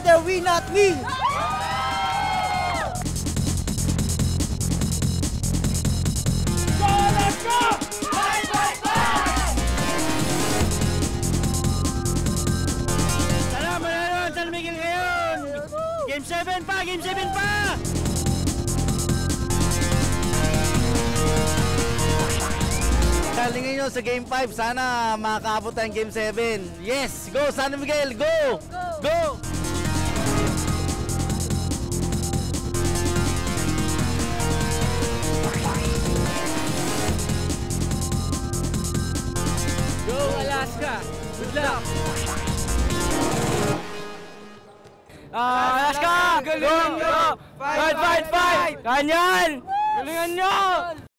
together, we not me! Tara, manalo ang San Miguel ngayon! Game 7 pa! Game 7 pa! Galingan nyo sa Game 5. Sana makakaabot tayong Game 7. Yes! Go, San Miguel! Go! Go! Go, Alaska! Good luck! Alaska! Galingan nyo! Fight! Fight! Fight! Ganyan! Galingan nyo!